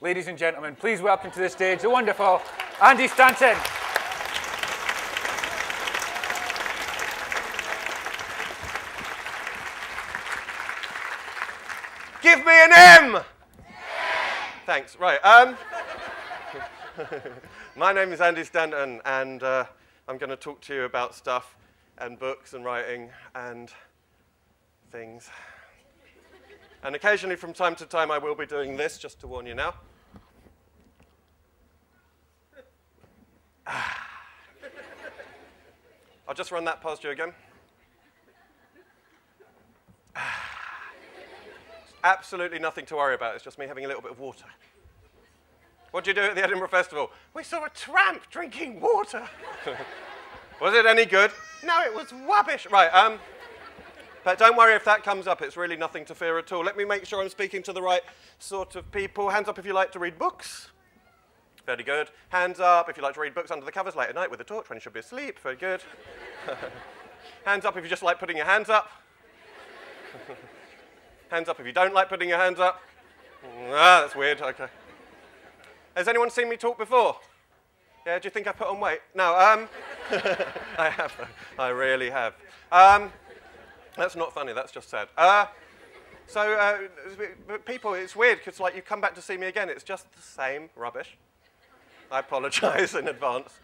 Ladies and gentlemen, please welcome to the stage the wonderful Andy Stanton. Give me an M! Thanks. Right. My name is Andy Stanton, and I'm going to talk to you about stuff and books and writing and things. And occasionally, from time to time, I will be doing this, just to warn you now. I'll just run that past you again. Absolutely nothing to worry about. It's just me having a little bit of water. What did you do at the Edinburgh Festival? We saw a tramp drinking water. Was it any good? No, it was rubbish. Right, but don't worry if that comes up. It's really nothing to fear at all. Let me make sure I'm speaking to the right sort of people. Hands up if you like to read books. Very good. Hands up if you like to read books under the covers late at night with a torch when you should be asleep. Very good. Hands up if you just like putting your hands up. Hands up if you don't like putting your hands up. Ah, that's weird. Okay. Has anyone seen me talk before? Yeah, do you think I put on weight? No, I have. I really have. That's not funny. That's just sad. People, it's weird because like you come back to see me again, it's just the same rubbish. I apologise in advance.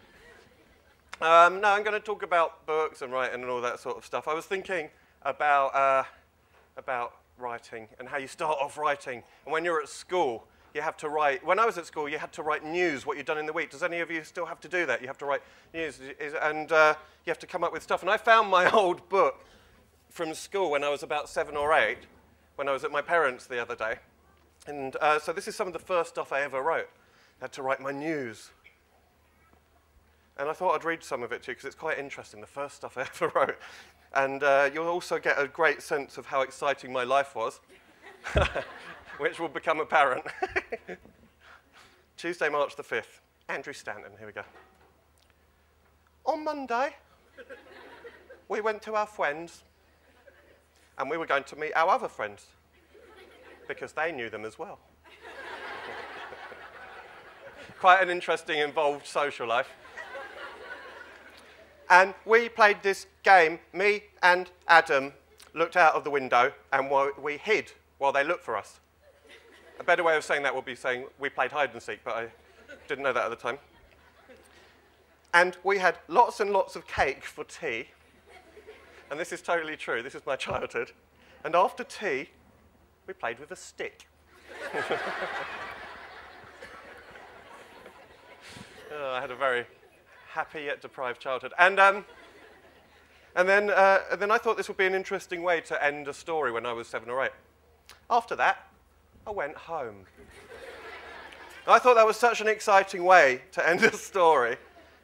No, I'm going to talk about books and writing and all that sort of stuff. I was thinking about writing and how you start off writing. And when you're at school, you have to write. When I was at school, you had to write news, what you'd done in the week. Does any of you still have to do that? You have to write news, and you have to come up with stuff. And I found my old book from school when I was about 7 or 8, when I was at my parents' the other day. And so this is some of the first stuff I ever wrote. I had to write my news. And I thought I'd read some of it to you because it's quite interesting, the first stuff I ever wrote. And you'll also get a great sense of how exciting my life was, which will become apparent. Tuesday, March the 5th. Andrew Stanton, here we go. On Monday, we went to our friends, and we were going to meet our other friends, because they knew them as well. Quite an interesting, involved social life. And we played this game. Me and Adam looked out of the window and we hid while they looked for us. A better way of saying that would be saying we played hide and seek, but I didn't know that at the time. And we had lots and lots of cake for tea. And this is totally true. This is my childhood. And after tea, we played with a stick. Oh, I had a very happy yet deprived childhood. And then I thought this would be an interesting way to end a story when I was 7 or 8. After that, I went home. I thought that was such an exciting way to end a story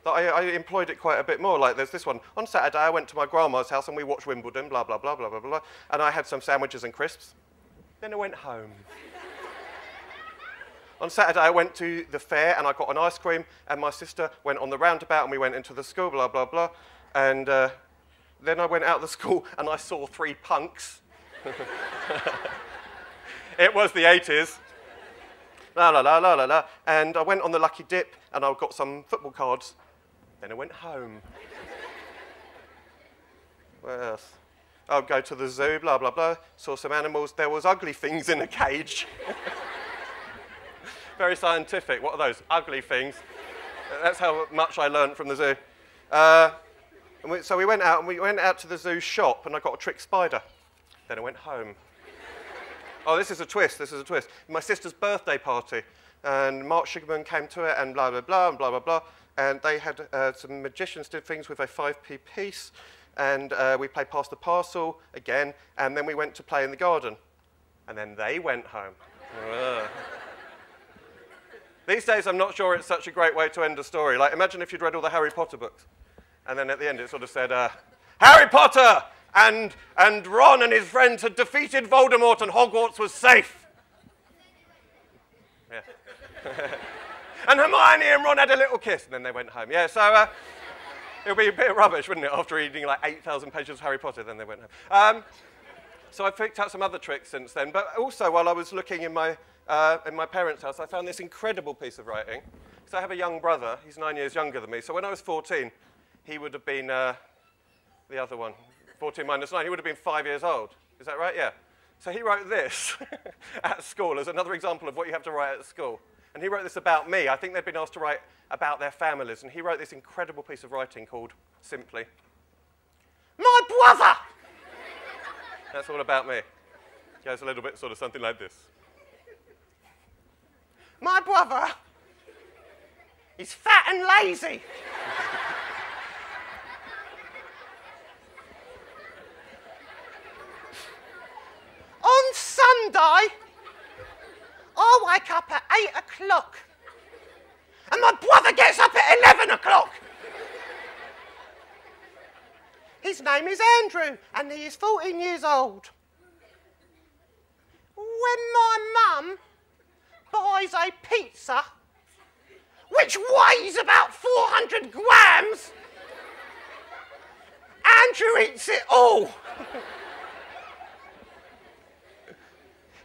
that I employed it quite a bit more. Like there's this one. On Saturday, I went to my grandma's house and we watched Wimbledon, blah, blah, blah, blah, blah, blah. And I had some sandwiches and crisps. Then I went home. On Saturday, I went to the fair and I got an ice cream, and my sister went on the roundabout and we went into the school, blah, blah, blah. And then I went out of the school and I saw 3 punks. It was the 80s. La, la, la, la, la, la. And I went on the Lucky Dip and I got some football cards. Then I went home. What else? I'll go to the zoo, blah, blah, blah. Saw some animals. There was ugly things in a cage. Very scientific. What are those? Ugly things. That's how much I learned from the zoo. So we went out, and we went out to the zoo shop, and I got a trick spider. Then I went home. Oh, this is a twist. This is a twist. My sister's birthday party, and Mark Sugarman came to it, and blah, blah, blah, and blah, blah, blah. And they had some magicians did things with a 5p piece, and we played Pass the Parcel again, and then we went to play in the garden. And then they went home. These days, I'm not sure it's such a great way to end a story. Like, imagine if you'd read all the Harry Potter books, and then at the end it sort of said, Harry Potter and Ron and his friends had defeated Voldemort and Hogwarts was safe. Yeah. And Hermione and Ron had a little kiss, and then they went home. Yeah, so it would be a bit of rubbish, wouldn't it, after reading like 8,000 pages of Harry Potter, then they went home. So I've picked out some other tricks since then. But also, while I was looking in my parents' house, I found this incredible piece of writing. So I have a young brother. He's 9 years younger than me. So when I was 14, he would have been the other one. 14 minus 9, he would have been 5 years old. Is that right? Yeah. So he wrote this at school as another example of what you have to write at school. And he wrote this about me. I think they'd been asked to write about their families. And he wrote this incredible piece of writing called, simply, My Brother! That's all about me. It goes a little bit sort of something like this. My brother is fat and lazy. On Sunday, I wake up at 8 o'clock. And my brother gets up at 11 o'clock. His name is Andrew, and he is 14 years old. When my mum buys a pizza, which weighs about 400 grams, Andrew eats it all.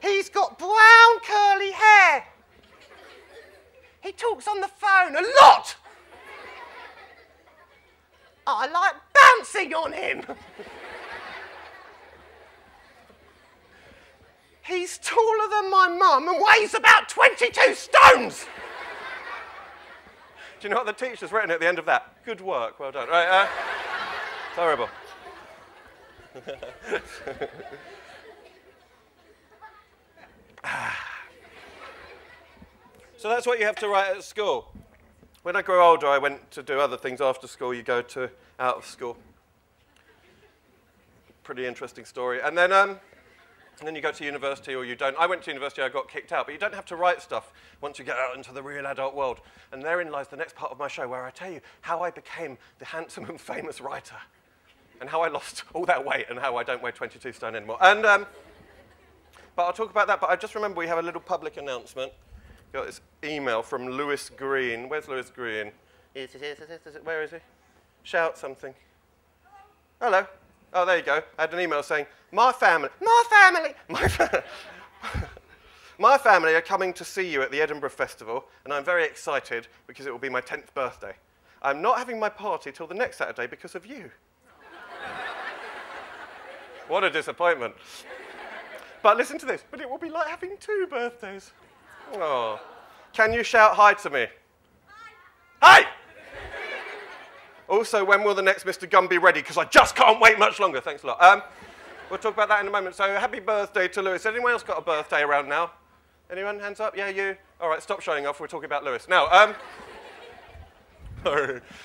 He's got brown curly hair. He talks on the phone a lot. I like bouncing on him. He's taller than my mum and weighs about 22 stones. Do you know what the teacher's written at the end of that? Good work, well done. Right, it's horrible. So that's what you have to write at school. When I grew older, I went to do other things after school. You go to out of school. Pretty interesting story. And then you go to university, or you don't. I went to university, I got kicked out. But you don't have to write stuff once you get out into the real adult world. And therein lies the next part of my show, where I tell you how I became the handsome and famous writer, and how I lost all that weight, and how I don't weigh 22 stone anymore. And but I'll talk about that. But I just remember we have a little public announcement. Got this email from Lewis Green. Where's Lewis Green? Where is he? Shout something. Hello. Oh, there you go. I had an email saying, my family are coming to see you at the Edinburgh Festival, and I'm very excited because it will be my 10th birthday. I'm not having my party till the next Saturday because of you. What a disappointment. But listen to this. But it will be like having 2 birthdays. Oh. Can you shout hi to me? Hi! Also, when will the next Mr. Gum be ready? Because I just can't wait much longer. Thanks a lot. We'll talk about that in a moment. So happy birthday to Lewis. Anyone else got a birthday around now? Anyone? Hands up? Yeah, you? All right, stop showing off. We're talking about Lewis. Now,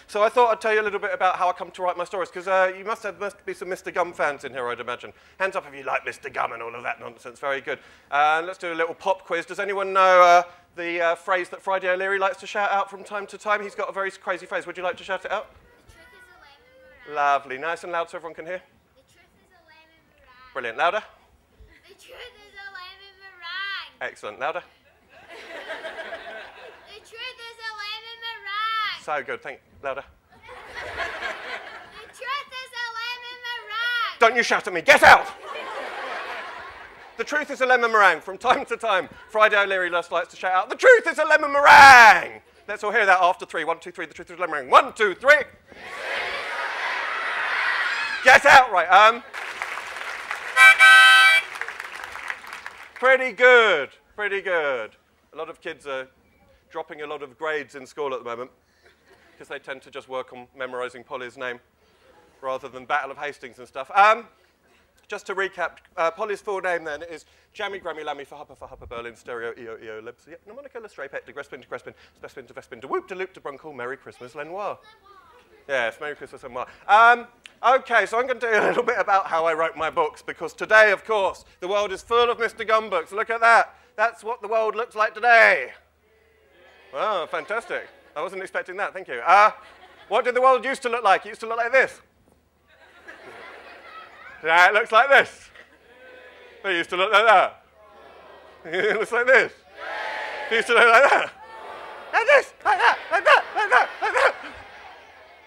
so I thought I'd tell you a little bit about how I come to write my stories, because you must be some Mr. Gum fans in here, I'd imagine. Hands up if you like Mr. Gum and all of that nonsense. Very good. Let's do a little pop quiz. Does anyone know the phrase that Friday O'Leary likes to shout out from time to time? He's got a very crazy phrase. Would you like to shout it out? The truth is a lemon meringue. Lovely. Nice and loud so everyone can hear. The truth is a lemon meringue. Brilliant. Louder. The truth is a lemon meringue. Excellent. Louder. The truth is a lemon meringue. So good. Louder. The truth is a lemon meringue. Don't you shout at me. Get out! The truth is a lemon meringue. From time to time, Friday O'Leary likes to shout out, the truth is a lemon meringue! Let's all hear that after 3. 1, 2, 3, the truth is a lemon meringue. 1, 2, 3. Get out! Right, Pretty good. Pretty good. A lot of kids are dropping a lot of grades in school at the moment because they tend to just work on memorizing Polly's name rather than Battle of Hastings and stuff. Just to recap, Polly's full name then is Jammy Grammy Lammy for Hupper Berlin Stereo EO EO Libs Mnemonica Lestrade Pet de Grespin to Crespin Spespin to Vespin to Whoop to Loop to Brunkle Merry Christmas Lenoir. Yes, Merry Christmas Lenoir. Okay, so I'm going to tell you a little bit about how I wrote my books, because today, of course, the world is full of Mr. Gum books. Look at that. That's what the world looks like today. Wow, fantastic. I wasn't expecting that, thank you. What did the world used to look like? It used to look like this. Yeah, it looks like this. It used to look like that. It looks like this. It used to look like that. Like this, like that, like that, like that, like that.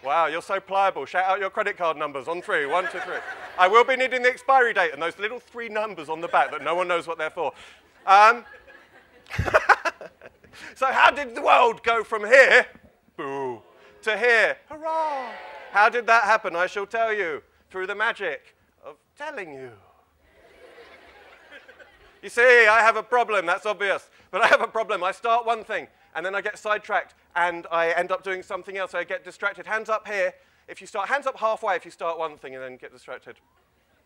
Wow, you're so pliable. Shout out your credit card numbers on 3. 1, 2, 3. I will be needing the expiry date and those little 3 numbers on the back that no one knows what they're for. So how did the world go from here, boo, to here, hurrah? How did that happen? I shall tell you through the magic of telling you. You see, I have a problem, that's obvious. But I have a problem. I start one thing, and then I get sidetracked, and I end up doing something else. I get distracted. Hands up here. Hands up halfway if you start one thing and then get distracted.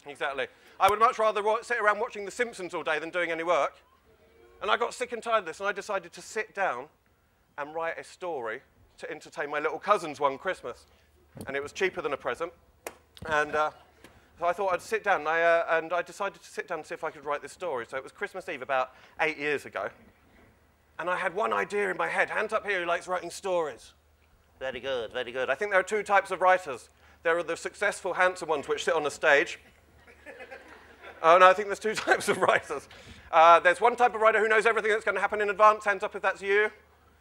Exactly. I would much rather sit around watching The Simpsons all day than doing any work. And I got sick and tired of this, and I decided to sit down and write a story to entertain my little cousins one Christmas. And it was cheaper than a present. And so I thought I'd sit down, and I decided to sit down and see if I could write this story. So it was Christmas Eve about 8 years ago. And I had one idea in my head. Hands up here who likes writing stories. Very good, very good. I think there are 2 types of writers. There are the successful, handsome ones which sit on a stage. Oh, no, I think there's 2 types of writers. There's one type of writer who knows everything that's going to happen in advance. Hands up if that's you.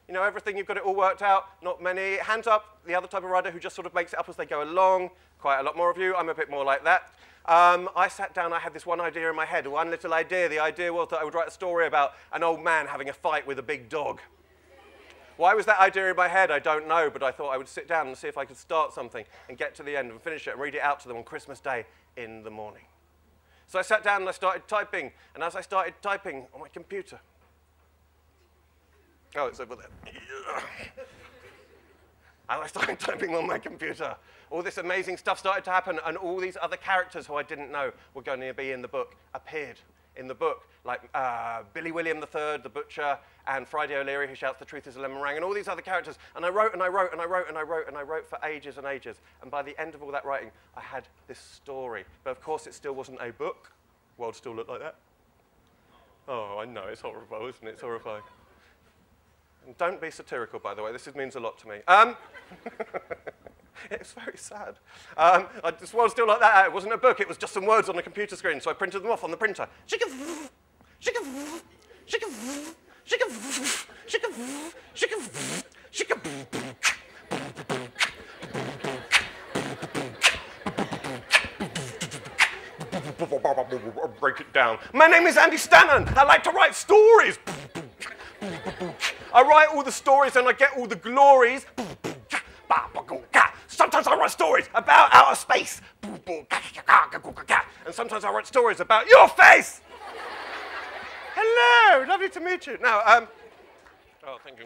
You know everything, you've got it all worked out. Not many. Hands up, the other type of writer who just sort of makes it up as they go along. Quite a lot more of you. I'm a bit more like that. I sat down, I had this one idea in my head, one little idea. The idea was that I would write a story about an old man having a fight with a big dog. Why was that idea in my head? I don't know, but I thought I would sit down and see if I could start something and get to the end and finish it and read it out to them on Christmas Day in the morning. So I sat down and I started typing, and as I started typing on my computer, oh, it's over there. As I started typing on my computer, all this amazing stuff started to happen, and all these other characters who I didn't know were going to be in the book appeared in the book, like Billy William III, the butcher, and Friday O'Leary, who shouts, "The truth is a lemon meringue," and all these other characters. And I wrote, and I wrote, and I wrote, and I wrote, and I wrote for ages and ages. And by the end of all that writing, I had this story. But of course, it still wasn't a book. The world still looked like that. Oh, I know, it's horrible, isn't it? It's horrifying. And don't be satirical, by the way. This means a lot to me. It's very sad. This was still like that. It wasn't a book. It was just some words on a computer screen. So I printed them off on the printer. Break it down. My name is Andy Stanton. I like to write stories. I write all the stories and I get all the glories. Sometimes I write stories about outer space. And sometimes I write stories about your face. Hello, lovely to meet you. Now, oh, thank you.